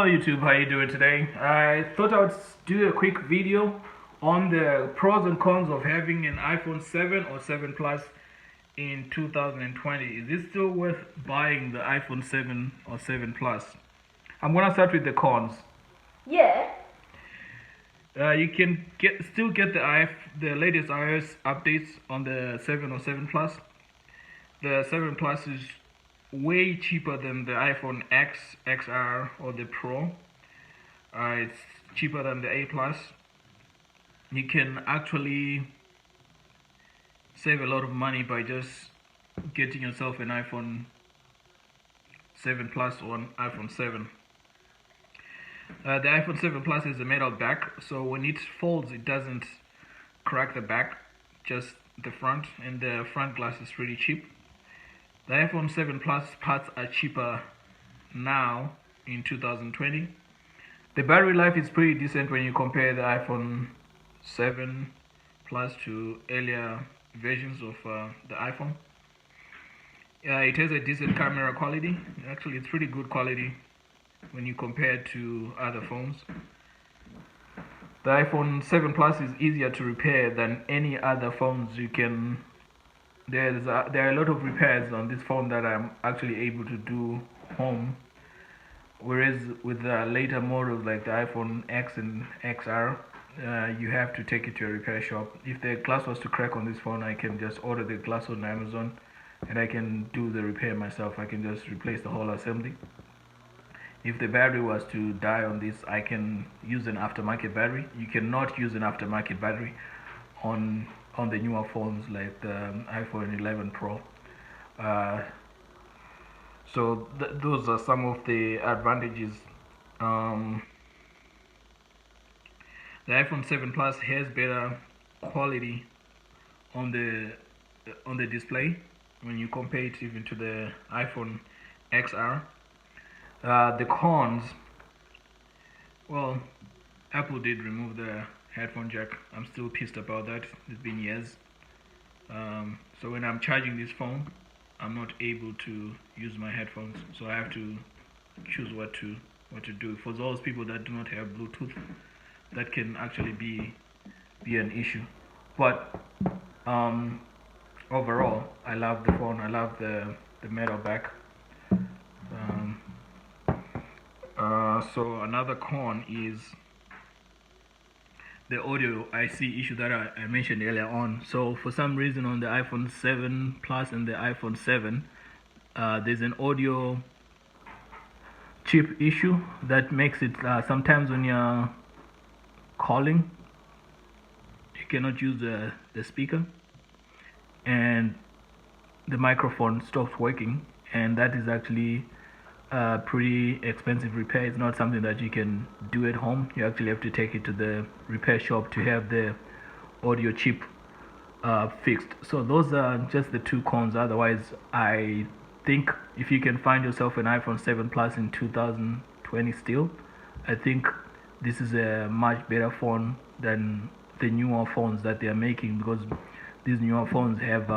YouTube, how you doing today? I thought I would do a quick video on the pros and cons of having an iPhone 7 or 7 Plus in 2020. Is it still worth buying the iPhone 7 or 7 Plus? I'm gonna start with the cons. Yeah. You can still get the latest iOS updates on the 7 or 7 Plus. The 7 Plus is way cheaper than the iPhone X, XR, or the Pro. It's cheaper than the A Plus. You can actually save a lot of money by just getting yourself an iPhone 7 Plus or an iPhone 7. The iPhone 7 Plus is a metal back, so when it folds, it doesn't crack the back, just the front, and the front glass is pretty cheap. The iPhone 7 Plus parts are cheaper now in 2020. The battery life is pretty decent when you compare the iPhone 7 Plus to earlier versions of the iPhone. It has a decent camera quality. Actually, it's pretty good quality when you compare it to other phones. The iPhone 7 Plus is easier to repair than any other phones you can. There are a lot of repairs on this phone that I'm actually able to do home, whereas with the later models like the iPhone X and XR, you have to take it to a repair shop. If the glass was to crack on this phone, I can just order the glass on Amazon and I can do the repair myself. I can just replace the whole assembly. If the battery was to die on this, I can use an aftermarket battery. You cannot use an aftermarket battery on the newer phones like the iPhone 11 Pro. So those are some of the advantages. The iPhone 7 Plus has better quality on the display when you compare it even to the iPhone XR. The cons, well, Apple did remove the headphone jack. I'm still pissed about that. It's been years. So when I'm charging this phone, I'm not able to use my headphones. So I have to choose what to do. For those people that do not have Bluetooth, that can actually be an issue. But overall, I love the phone. I love the metal back. So another con is the audio IC issue that I mentioned earlier on. So for some reason on the iPhone 7 Plus and the iPhone 7, there's an audio chip issue that makes it sometimes when you're calling, you cannot use the speaker and the microphone stops working, and that is actually a pretty expensive repair. It's not something that you can do at home. You actually have to take it to the repair shop to have the audio chip fixed. So those are just the two cons. Otherwise, I think if you can find yourself an iPhone 7 Plus in 2020 still, I think this is a much better phone than the newer phones that they are making, because these newer phones have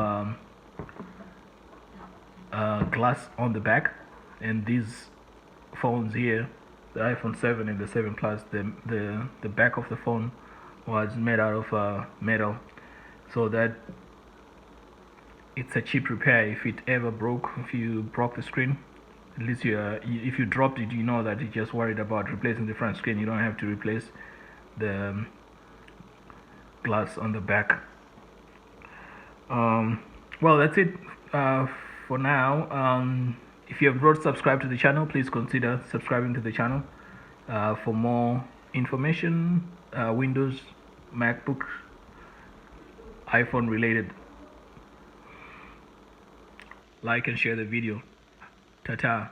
glass on the back, and these phones here, the iPhone 7 and the 7 Plus, the back of the phone was made out of metal, so that it's a cheap repair. If it ever broke, if you broke the screen, at least if you dropped it, you know that you're just worried about replacing the front screen. You don't have to replace the glass on the back. Well, that's it for now. If you have not subscribed to the channel, please consider subscribing to the channel for more information, Windows, MacBook, iPhone related. Like and share the video. Ta-ta.